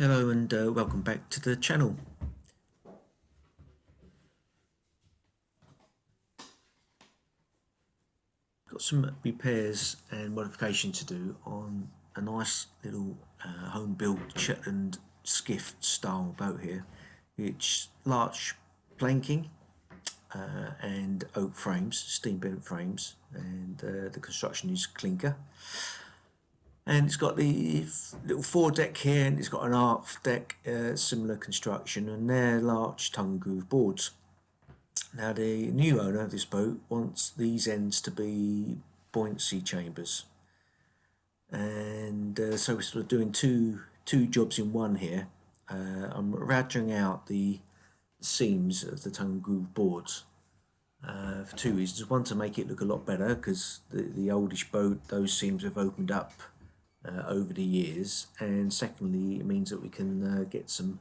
Hello and welcome back to the channel. Got some repairs and modification to do on a nice little home-built Shetland Skiff style boat here. It's large planking and oak frames, steam bent frames, and the construction is clinker. And it's got the little foredeck here, and it's got an aft deck, similar construction, and they're large tongue groove boards. Now the new owner of this boat wants these ends to be buoyancy chambers, and so we're sort of doing two jobs in one here. I'm routering out the seams of the tongue groove boards for two reasons. One, to make it look a lot better, because the oldish boat, those seams have opened up over the years, and secondly, it means that we can get some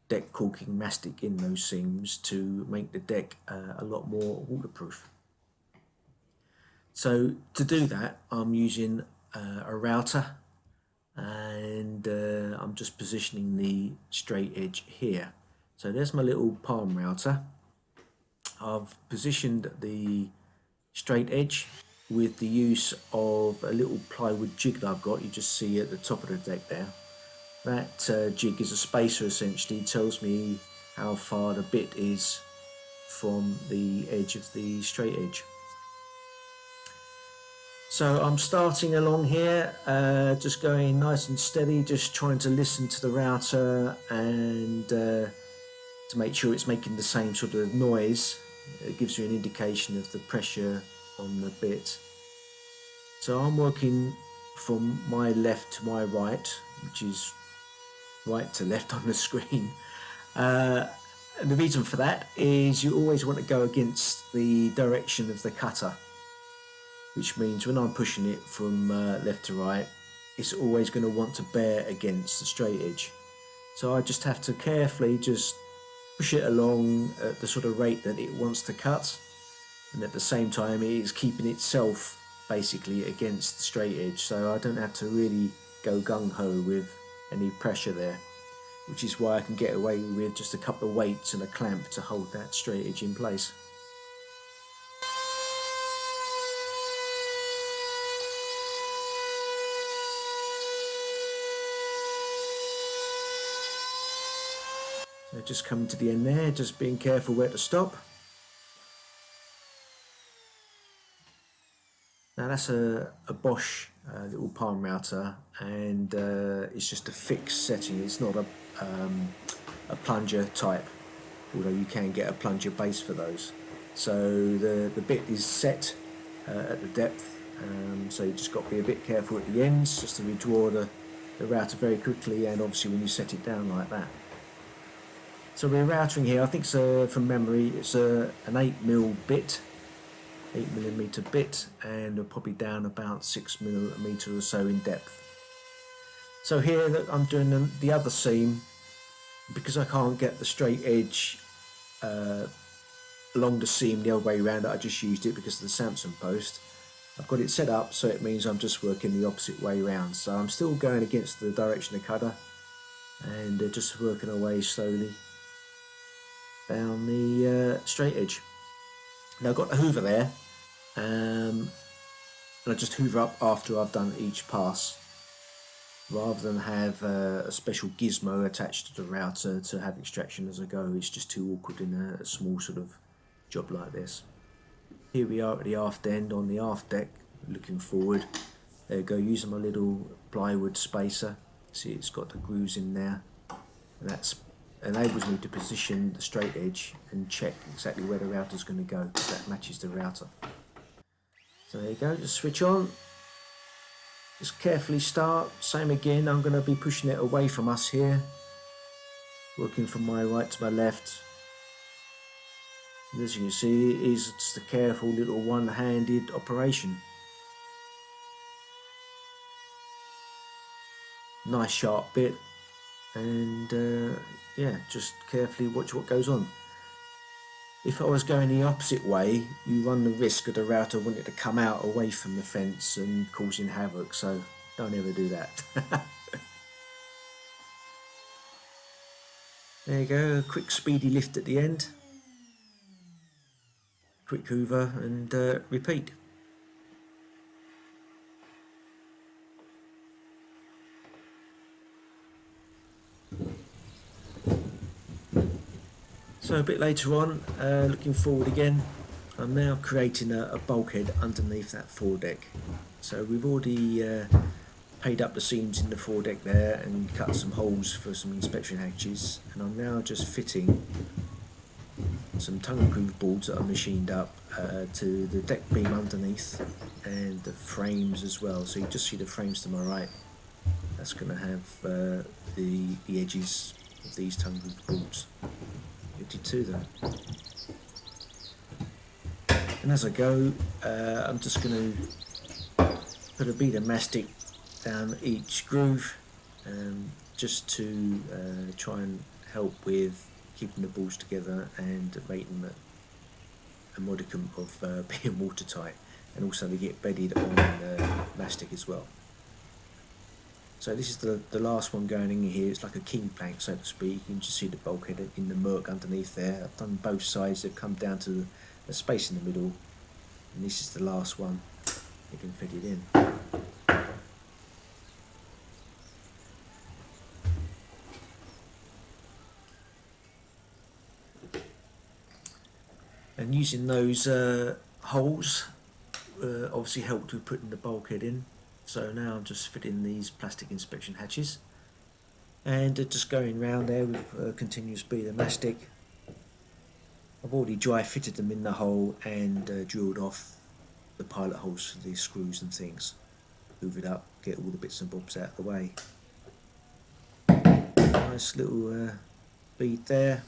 deck caulking mastic in those seams to make the deck a lot more waterproof. So to do that, I'm using a router, and I'm just positioning the straight edge here. So there's my little palm router. I've positioned the straight edge with the use of a little plywood jig that I've got. You just see at the top of the deck there. That jig is a spacer, essentially. It tells me how far the bit is from the edge of the straight edge. So I'm starting along here, just going nice and steady, just trying to listen to the router and to make sure it's making the same sort of noise. It gives you an indication of the pressure on the bit. So I'm working from my left to my right, which is right to left on the screen. And the reason for that is you always want to go against the direction of the cutter, which means when I'm pushing it from left to right, it's always going to want to bear against the straight edge. So I just have to carefully just push it along at the sort of rate that it wants to cut, and at the same time it is keeping itself basically against the straight edge, so I don't have to really go gung-ho with any pressure there, which is why I can get away with just a couple of weights and a clamp to hold that straight edge in place. So just coming to the end there, just being careful where to stop. Now that's a Bosch little palm router, and it's just a fixed setting. It's not a plunger type, although you can get a plunger base for those. So the bit is set at the depth, so you just got to be a bit careful at the ends, just to redraw the router very quickly, and obviously when you set it down like that. So we're routering here, I think from memory, it's an 8mm bit. 8mm bit, and we're probably down about 6mm or so in depth. So here I'm doing the other seam, because I can't get the straight edge along the seam the other way around. I just used it because of the Samson post. I've got it set up so it means I'm just working the opposite way around. So I'm still going against the direction of the cutter, and just working away slowly down the straight edge. Now I've got the hoover there, and I just hoover up after I've done each pass, rather than have a special gizmo attached to the router to have extraction as I go. It's just too awkward in a small sort of job like this. Here we are at the aft end on the aft deck, looking forward. There we go, using my little plywood spacer. See, it's got the grooves in there, and that's enables me to position the straight edge and check exactly where the router is going to go, because that matches the router. So there you go, just switch on, just carefully start. Same again, I'm going to be pushing it away from us here, working from my right to my left. And as you can see, it is just a careful little one-handed operation. Nice sharp bit, and yeah, just carefully watch what goes on. If I was going the opposite way, you run the risk of the router wanting to come out away from the fence and causing havoc, so don't ever do that. There you go, a quick speedy lift at the end, quick hoover and repeat. So a bit later on, looking forward again, I'm now creating a bulkhead underneath that foredeck. So we've already paid up the seams in the foredeck there and cut some holes for some inspection hatches, and I'm now just fitting some tongue groove boards that are machined up to the deck beam underneath and the frames as well. So you just see the frames to my right. That's going to have the edges of these tongue groove boards fitted to them. And as I go, I'm just going to put a bead of mastic down each groove, just to try and help with keeping the balls together and making them a modicum of being watertight, and also they get bedded on mastic as well. So this is the last one going in here. It's like a king plank, so to speak. You can just see the bulkhead in the murk underneath there. I've done both sides. They've come down to a space in the middle, and this is the last one getting fitted in. And using those holes obviously helped with putting the bulkhead in. So now I'm just fitting these plastic inspection hatches and just going round there with a continuous bead of mastic. I've already dry fitted them in the hole and drilled off the pilot holes for the screws and things. Move it up, get all the bits and bobs out of the way. Nice little bead there.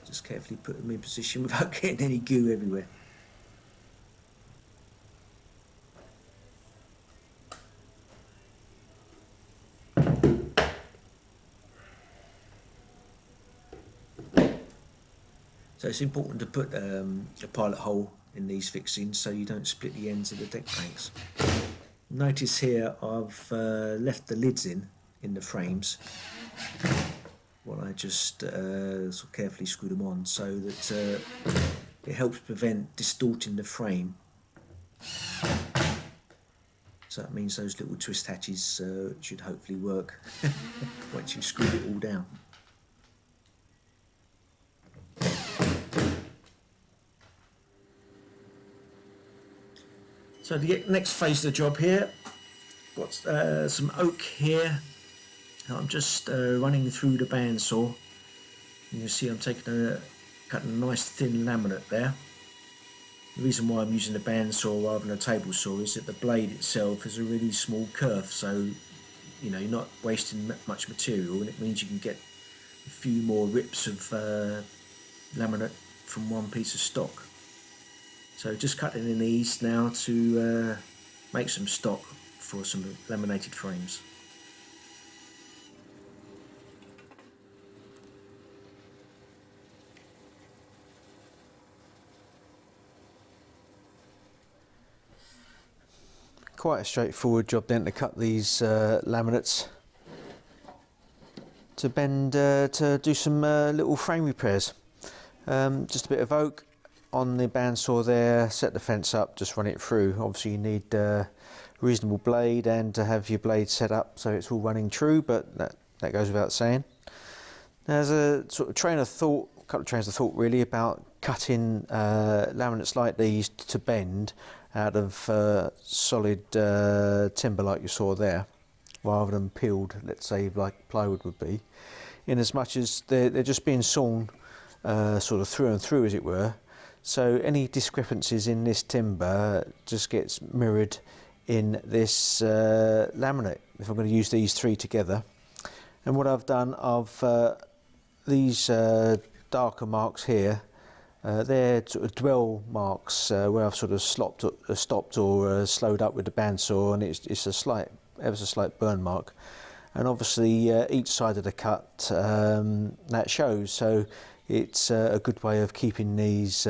Just carefully put them in position without getting any goo everywhere. So it's important to put a pilot hole in these fixings so you don't split the ends of the deck planks. Notice here I've left the lids in the frames while I just sort of carefully screw them on, so that it helps prevent distorting the frame. So that means those little twist hatches should hopefully work once you've screwed it all down. So the next phase of the job here, got some oak here. I'm just running through the bandsaw. You can see I'm cutting a nice thin laminate there. The reason why I'm using a bandsaw rather than a table saw is that the blade itself is a really small kerf, so you're not wasting much material, and it means you can get a few more rips of laminate from one piece of stock. So just cutting in these now to make some stock for some laminated frames. Quite a straightforward job then to cut these laminates to bend to do some little frame repairs. Just a bit of oak on the bandsaw there, set the fence up, just run it through. Obviously you need a reasonable blade and to have your blade set up so it's all running true, but that goes without saying. There's a sort of couple of trains of thought really about cutting laminates like these to bend out of solid timber like you saw there, rather than peeled, let's say, like plywood would be, in as much as they're just being sawn sort of through and through, as it were. So any discrepancies in this timber just gets mirrored in this laminate if I'm going to use these three together. And what I've done, these darker marks here, they're sort of dwell marks where I've sort of stopped or slowed up with the bandsaw, and it's a ever so slight burn mark. And obviously each side of the cut that shows, so it's a good way of keeping these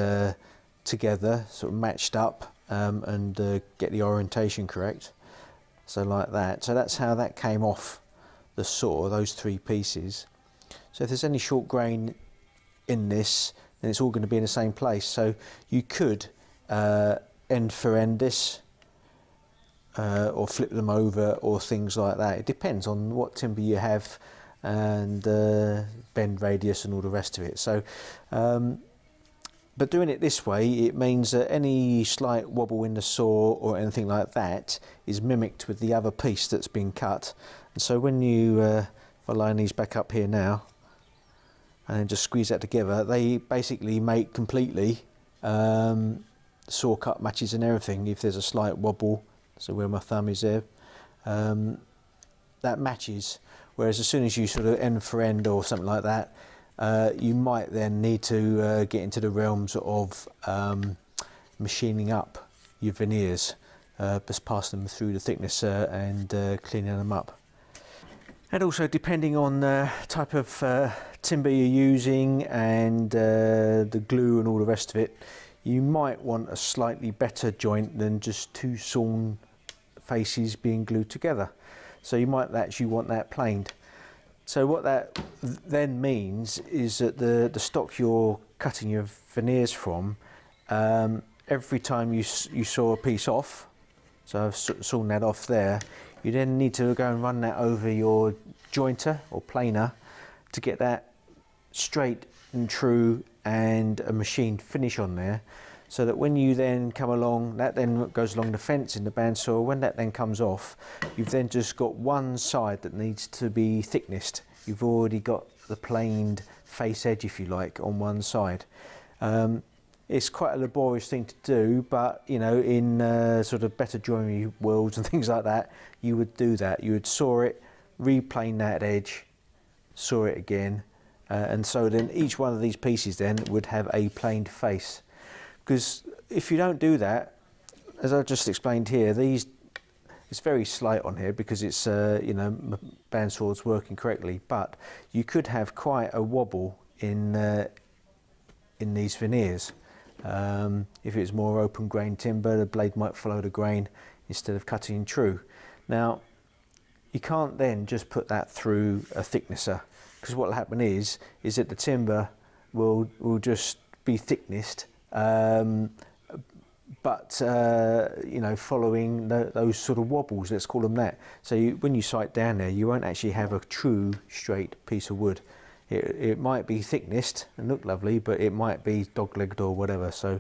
together, sort of matched up, and get the orientation correct. So like that. So that's how that came off the saw, those three pieces. So if there's any short grain in this, then it's all going to be in the same place. So you could end for end this, or flip them over, or things like that. It depends on what timber you have and bend radius and all the rest of it. So but doing it this way, it means that any slight wobble in the saw or anything like that is mimicked with the other piece that's been cut. And so when you if I line these back up here now and then just squeeze that together, they basically make completely saw cut matches and everything. If there's a slight wobble, so where my thumb is there, that matches. Whereas as soon as you sort of end for end or something like that, you might then need to get into the realms of machining up your veneers, just pass them through the thicknesser and cleaning them up. And also, depending on the type of timber you're using and the glue and all the rest of it, you might want a slightly better joint than just two sawn faces being glued together. So you might actually want that planed. So what that then means is that the stock you're cutting your veneers from, every time you saw a piece off, so I've sawn that off there, you then need to go and run that over your jointer or planer to get that straight and true and a machined finish on there, so that when you then come along, that then goes along the fence in the bandsaw. When that then comes off, you've then just got one side that needs to be thicknessed. You've already got the planed face edge, if you like, on one side. It's quite a laborious thing to do, but you know, in sort of better joinery worlds and things like that, you would do that. You would saw it, replane that edge, saw it again, and so then each one of these pieces then would have a planed face. Because if you don't do that, as I've just explained here, it's very slight on here because it's you know, bandsaw's working correctly, but you could have quite a wobble in these veneers. If it's more open grain timber, the blade might follow the grain instead of cutting true. Now, you can't then just put that through a thicknesser, because what will happen is that the timber will just be thicknessed, but you know, following those sort of wobbles, let's call them that. So when you sight down there, you won't actually have a true straight piece of wood. It might be thicknessed and look lovely, but it might be dog-legged or whatever. So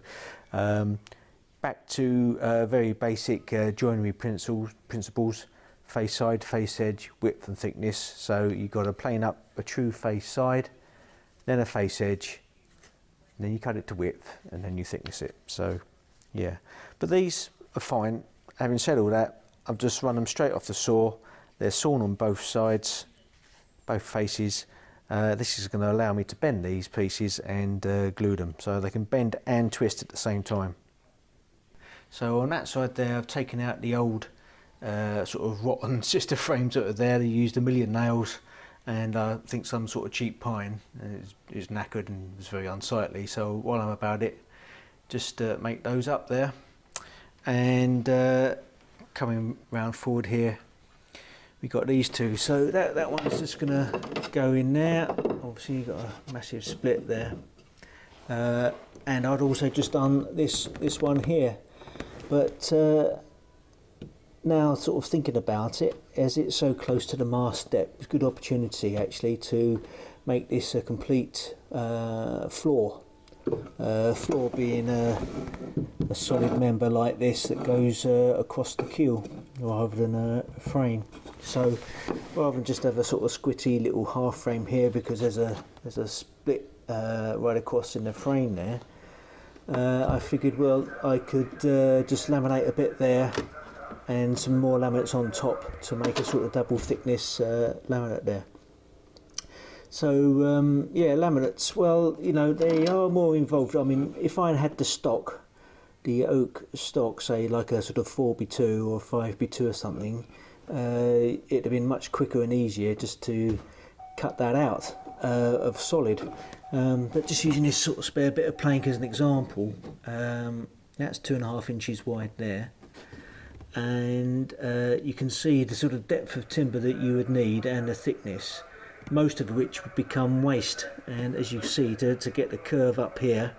back to very basic joinery principles: face side, face edge, width and thickness. So you've got to plane up a true face side, then a face edge, and then you cut it to width, and then you thickness it. So yeah, but these are fine. Having said all that, I've just run them straight off the saw. They're sawn on both sides, both faces. This is going to allow me to bend these pieces and glue them, so they can bend and twist at the same time. So on that side there, I've taken out the old sort of rotten sister frames that are there. They used a million nails, and I think some sort of cheap pine. It's knackered and it's very unsightly, so while I'm about it, just make those up there. And coming round forward here, we got these two. So that one's just gonna go in there. Obviously you've got a massive split there, and I'd also just done this one here, but now sort of thinking about it, as it's so close to the mast depth, it's a good opportunity actually to make this a complete floor. Floor being a solid member like this that goes across the keel rather than a frame. So rather than just have a sort of squitty little half frame here, because there's a split right across in the frame there, I figured, well, I could just laminate a bit there and some more laminates on top to make a sort of double thickness laminate there. So yeah, laminates, well, you know, they are more involved. I mean, if I had the stock, the oak stock, say like a sort of 4x2 or 5x2 or something, it'd have been much quicker and easier just to cut that out of solid. But just using this sort of spare bit of plank as an example, that's 2.5 inches wide there, and you can see the sort of depth of timber that you would need and the thickness. most of which would become waste. And as you see, to get the curve up here,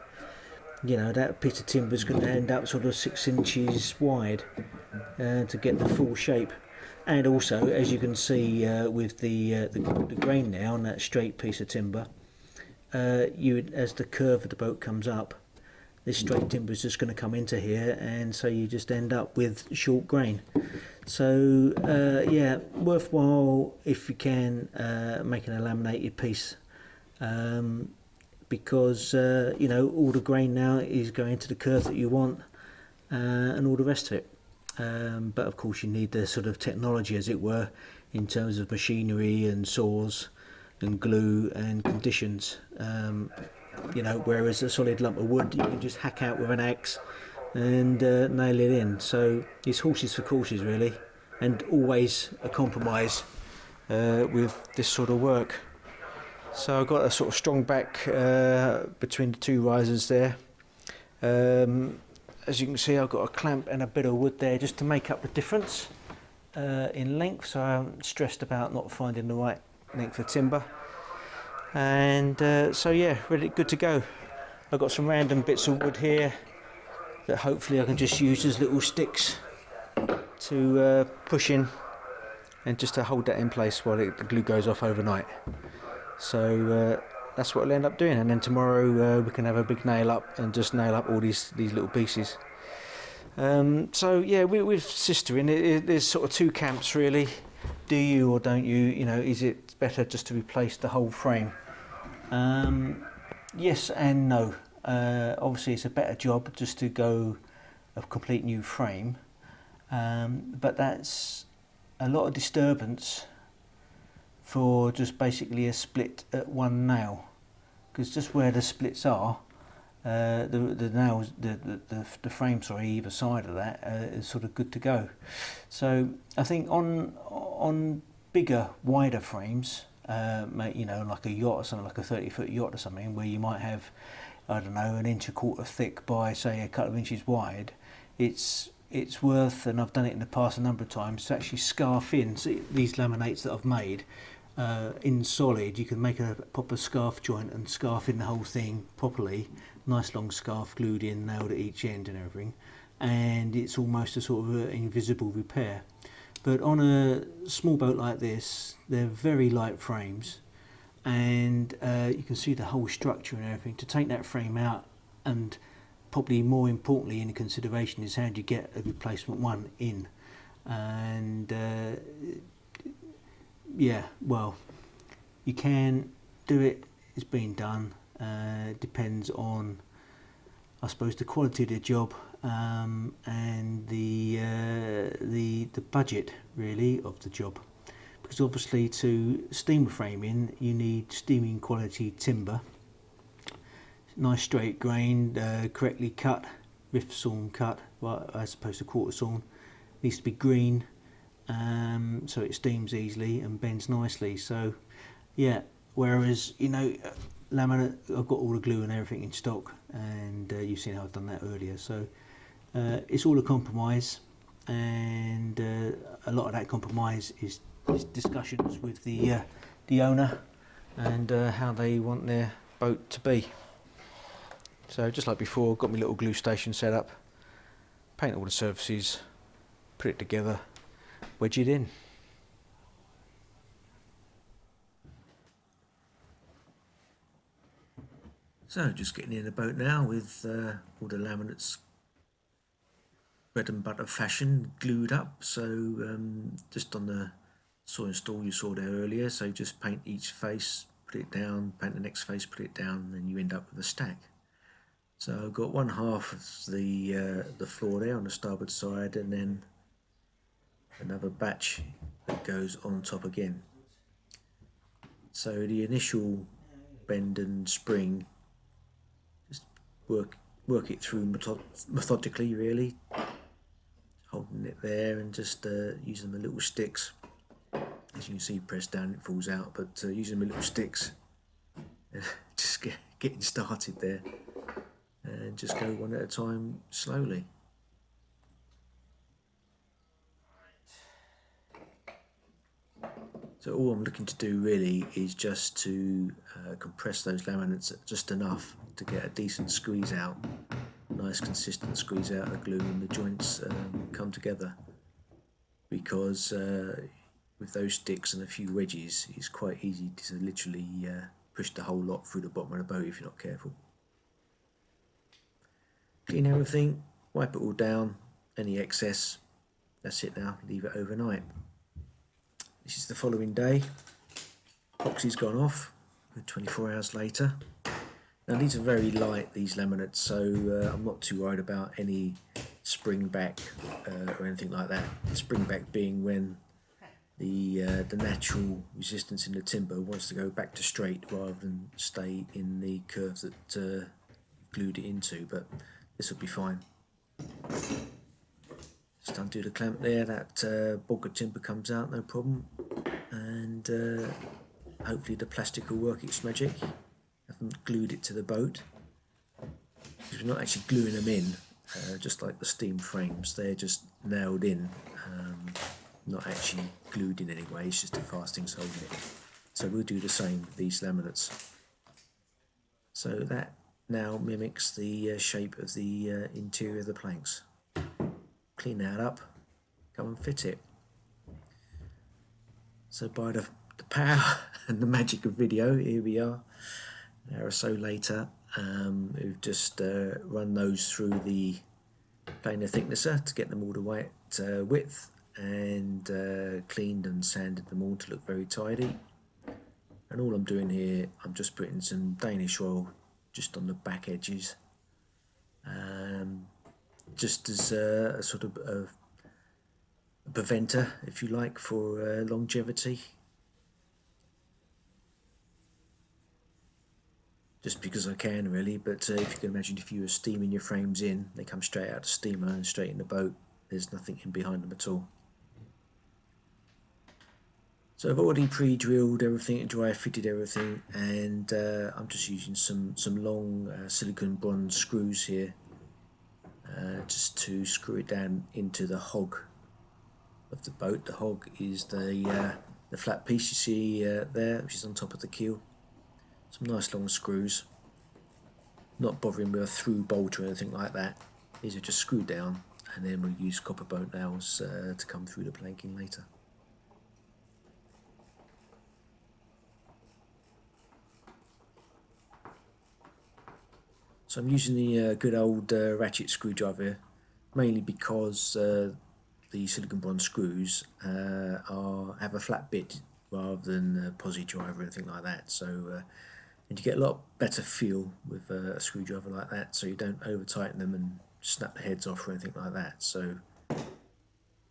you know, that piece of timber is going to end up sort of 6 inches wide to get the full shape. And also, as you can see with the grain now on that straight piece of timber, as the curve of the boat comes up, this straight timber is just going to come into here, and so you just end up with short grain. So yeah, worthwhile if you can making a laminated piece, because you know, all the grain now is going to the curve that you want, and all the rest of it. But of course you need the sort of technology, as it were, in terms of machinery and saws and glue and conditions. You know, whereas a solid lump of wood you can just hack out with an axe and nail it in. So it's horses for courses really, and always a compromise with this sort of work. So I've got a sort of strong back between the two risers there. As you can see, I've got a clamp and a bit of wood there just to make up the difference in length, so I'm stressed about not finding the right length of timber. And so yeah, really good to go. I've got some random bits of wood here that hopefully I can just use as little sticks to push in, and just to hold that in place while the glue goes off overnight. So that's what I'll end up doing, and then tomorrow we can have a big nail up and just nail up all these little pieces. So yeah, with sistering, there's sort of two camps really. Do you or don't you? You know, is it better just to replace the whole frame? Yes and no. Obviously it's a better job just to go a complete new frame, but that's a lot of disturbance for just basically a split at one nail, because just where the splits are, the nails, the frame, sorry, either side of that is sort of good to go. So I think on bigger, wider frames, you know, like a yacht or something, like a 30-foot yacht or something, where you might have, I don't know, 1 inch, 1/4 thick by say a couple of inches wide, it's worth, and I've done it in the past a number of times, to actually scarf in. See, these laminates that I've made in solid, you can make a proper scarf joint and scarf in the whole thing properly, nice long scarf glued in, nailed at each end and everything, and it's almost a sort of invisible repair. But on a small boat like this, they're very light frames, and you can see the whole structure and everything. To take that frame out, and probably more importantly in consideration, is how do you get a replacement one in. And yeah, well, you can do it, it's been done. Depends on, I suppose, the quality of the job, and the budget really of the job, because obviously to steam framing you need steaming quality timber, nice straight grain, correctly cut, rift sawn cut, well, as opposed to quarter sawn, needs to be green, so it steams easily and bends nicely. So yeah, whereas, you know, laminate, I've got all the glue and everything in stock, and you've seen how I've done that earlier. So it's all a compromise, and a lot of that compromise is discussions with the owner and how they want their boat to be. So just like before, got my little glue station set up, paint all the surfaces, put it together, wedge it in. So just getting in the boat now with all the laminates bread and butter fashion glued up. So just on the saw install you saw there earlier, so just paint each face, put it down, paint the next face, put it down, and then you end up with a stack. So I've got one half of the floor there on the starboard side, and then another batch that goes on top again. So the initial bend and spring, just work it through methodically really, holding it there and just using the little sticks. As you can see, press down, it falls out, but using the little sticks, just getting started there, and just go one at a time slowly. So all I'm looking to do really is just to compress those laminates just enough to get a decent squeeze out, nice consistent squeeze out of the glue, and the joints come together, because with those sticks and a few wedges it's quite easy to literally push the whole lot through the bottom of the boat if you're not careful. Clean everything, wipe it all down, any excess, that's it now, leave it overnight. This is the following day, epoxy's gone off, 24 hours later. Now these are very light, these laminates, so I'm not too worried about any spring back or anything like that. Spring back being when the natural resistance in the timber wants to go back to straight rather than stay in the curve that glued it into, but this will be fine. Just undo the clamp there, that bulk of timber comes out, no problem, and hopefully the plastic will work its magic. I haven't glued it to the boat, because we're not actually gluing them in, just like the steam frames, they're just nailed in, not actually glued in any way, it's just the fastings holding it. So we'll do the same with these laminates. So that now mimics the shape of the interior of the planks. Clean that up, come and fit it. So by the power and the magic of video, here we are, an hour or so later. We've just run those through the planer thicknesser to get them all the right width, and cleaned and sanded them all to look very tidy. And all I'm doing here, I'm just putting some Danish oil just on the back edges, just as a sort of a preventer, if you like, for longevity. Just because I can, really, but if you can imagine, if you were steaming your frames in, they come straight out of the steamer and straight in the boat, there's nothing in behind them at all. So I've already pre-drilled everything and dry fitted everything, and I'm just using some long silicone bronze screws here, just to screw it down into the hog of the boat. The hog is the flat piece you see there, which is on top of the keel. Some nice long screws, not bothering with a through bolt or anything like that. These are just screwed down, and then we'll use copper boat nails to come through the planking later. So I'm using the good old ratchet screwdriver, mainly because the silicone bronze screws have a flat bit rather than a posi driver or anything like that. So and you get a lot better feel with a screwdriver like that, so you don't over tighten them and snap the heads off or anything like that. So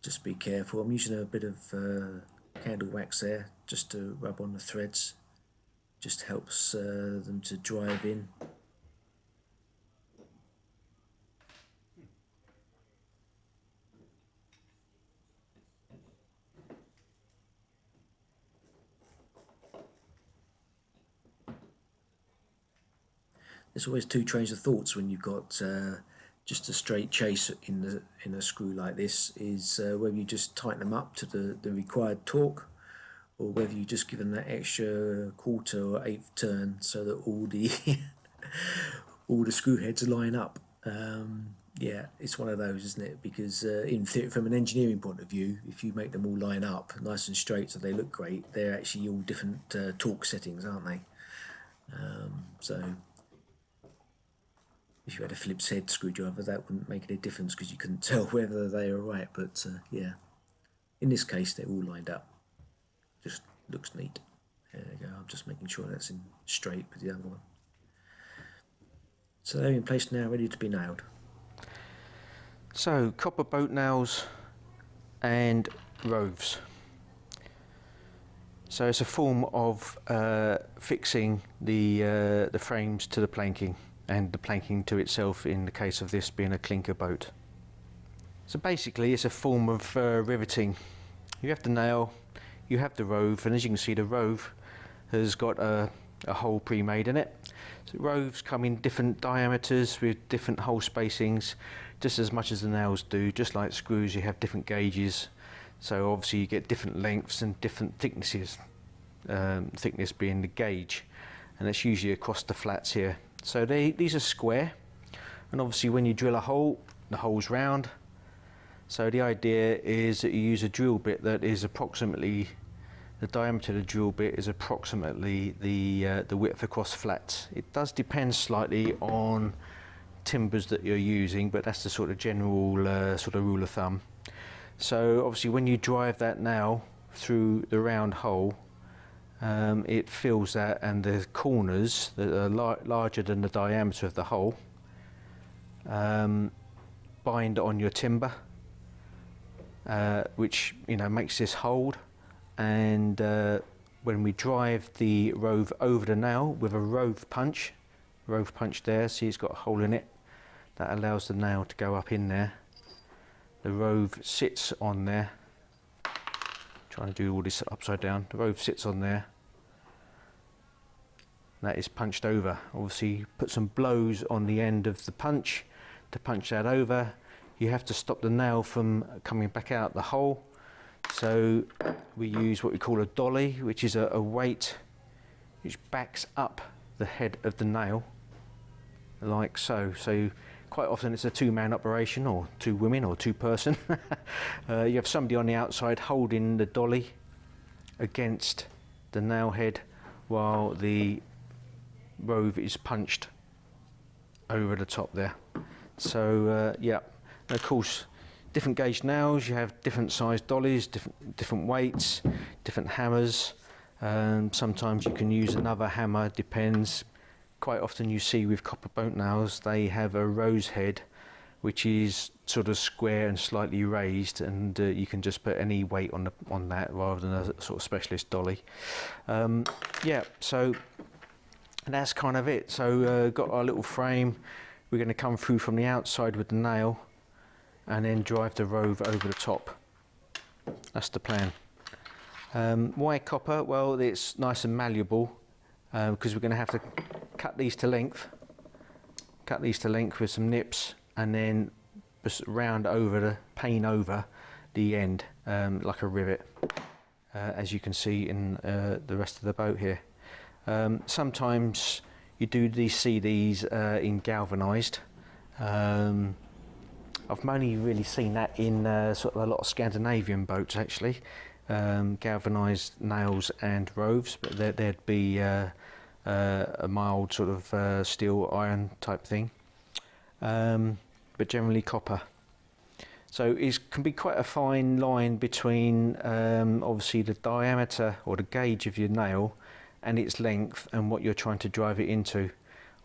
just be careful. I'm using a bit of candle wax there just to rub on the threads, just helps them to drive in. There's always two trains of thoughts when you've got just a straight chase in a screw like this, is whether you just tighten them up to the required torque, or whether you just give them that extra quarter or eighth turn so that all the all the screw heads line up. Yeah, it's one of those, isn't it? Because from an engineering point of view, if you make them all line up nice and straight so they look great, they're actually all different torque settings, aren't they? So if you had a Phillips head screwdriver, that wouldn't make any difference because you couldn't tell whether they were right. But yeah, in this case, they're all lined up. Just looks neat. There you go. I'm just making sure that's in straight with the other one. So they're in place now, ready to be nailed. So copper boat nails and roves. So it's a form of fixing the frames to the planking, and the planking to itself, in the case of this being a clinker boat. So basically it's a form of riveting. You have the nail, you have the rove, and as you can see, the rove has got a hole pre-made in it. So roves come in different diameters with different hole spacings, just as much as the nails do. Just like screws, you have different gauges. So obviously you get different lengths and different thicknesses, thickness being the gauge, and it's usually across the flats here. So these are square, and obviously when you drill a hole, the hole's round. So the idea is that you use a drill bit that is approximately, the diameter of the drill bit is approximately the width across flats. It does depend slightly on timbers that you're using, but that's the sort of general sort of rule of thumb. So obviously when you drive that nail through the round hole, it fills that, and the corners that are larger than the diameter of the hole bind on your timber, which makes this hold. And when we drive the rove over the nail with a rove punch there, see it's got a hole in it, that allows the nail to go up in there. The rove sits on there, trying to do all this upside down, the rove sits on there, that is punched over. Obviously put some blows on the end of the punch to punch that over. You have to stop the nail from coming back out the hole, so we use what we call a dolly, which is a weight which backs up the head of the nail like so. So quite often it's a two-man operation, or two women, or two-person. You have somebody on the outside holding the dolly against the nail head while the rove is punched over the top there. So yeah, and of course different gauge nails, you have different sized dollies, different weights, different hammers. Sometimes you can use another hammer, depends. Quite often you see with copper boat nails, they have a rose head which is sort of square and slightly raised, and you can just put any weight on that rather than a sort of specialist dolly. Yeah, so that's kind of it. So got our little frame. We're going to come through from the outside with the nail and then drive the rove over the top. That's the plan. Why copper? Well, it's nice and malleable, because we're going to have to cut these to length with some nips, and then just round over the pane over the end like a rivet, as you can see in the rest of the boat here. Sometimes you see these in galvanised. I've only really seen that in sort of a lot of Scandinavian boats actually, galvanised nails and roves, but there'd be a mild sort of steel iron type thing, but generally copper. So it can be quite a fine line between obviously the diameter or the gauge of your nail and its length and what you're trying to drive it into.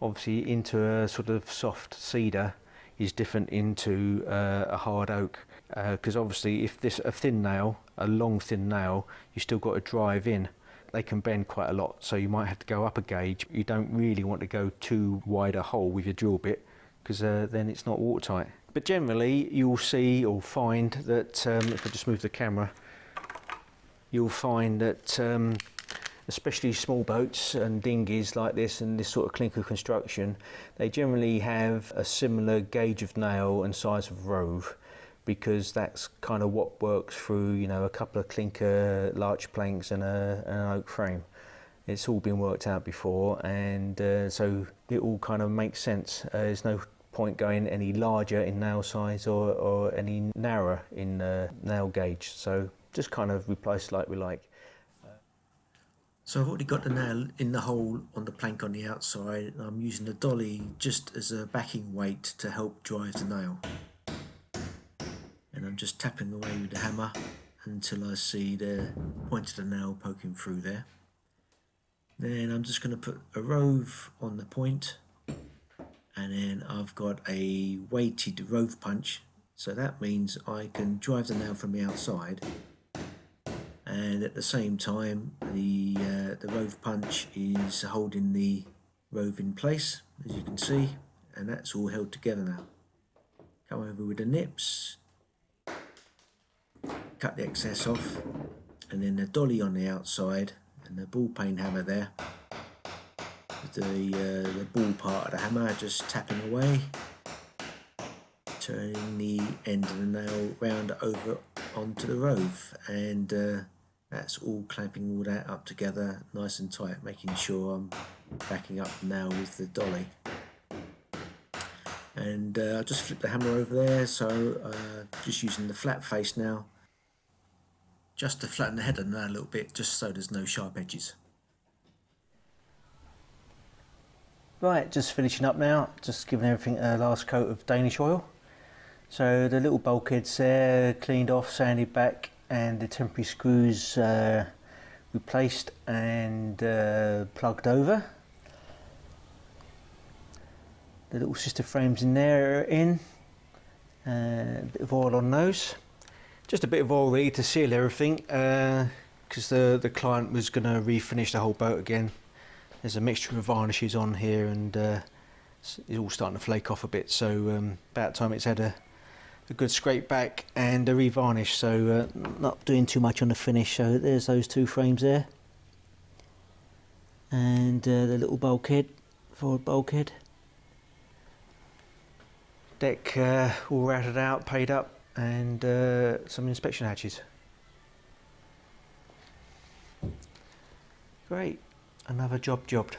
Obviously into a sort of soft cedar is different into a hard oak, because obviously if this a thin nail, a long thin nail, you still got to drive in. They can bend quite a lot, so you might have to go up a gauge. You don't really want to go too wide a hole with your drill bit, because then it's not watertight. But generally you'll see or find that if I just move the camera, you'll find that especially small boats and dinghies like this and this sort of clinker construction, they generally have a similar gauge of nail and size of rove, because that's kind of what works through, a couple of clinker larch planks and an oak frame. It's all been worked out before, and so it all kind of makes sense. There's no point going any larger in nail size or any narrower in nail gauge, so just kind of replace like we like. So I've already got the nail in the hole on the plank on the outside. I'm using the dolly just as a backing weight to help drive the nail. And I'm just tapping away with the hammer until I see the point of the nail poking through there. Then I'm just going to put a rove on the point, and then I've got a weighted rove punch. So that means I can drive the nail from the outside, and at the same time the rove punch is holding the rove in place, as you can see, and that's all held together now. Come over with the nips, cut the excess off, and then the dolly on the outside and the ball peen hammer there, with the ball part of the hammer just tapping away, turning the end of the nail round over onto the rove, and that's all clamping all that up together nice and tight, making sure I'm backing up now with the dolly. And I just flipped the hammer over there, so just using the flat face now, just to flatten the head on that a little bit, just so there's no sharp edges. Right, just finishing up now, just giving everything a last coat of Danish oil. So the little bulkheads there cleaned off, sanded back, and the temporary screws replaced and plugged over. The little sister frames in there are in, a bit of oil on those. Just a bit of oil really to seal everything, because the client was going to refinish the whole boat again. There's a mixture of varnishes on here, and it's all starting to flake off a bit, so about time it's had a good scrape back and a revarnish, so not doing too much on the finish. So there's those two frames there, and the little bulkhead, forward bulkhead. Deck all routed out, paid up, and some inspection hatches. Great, another job jobbed.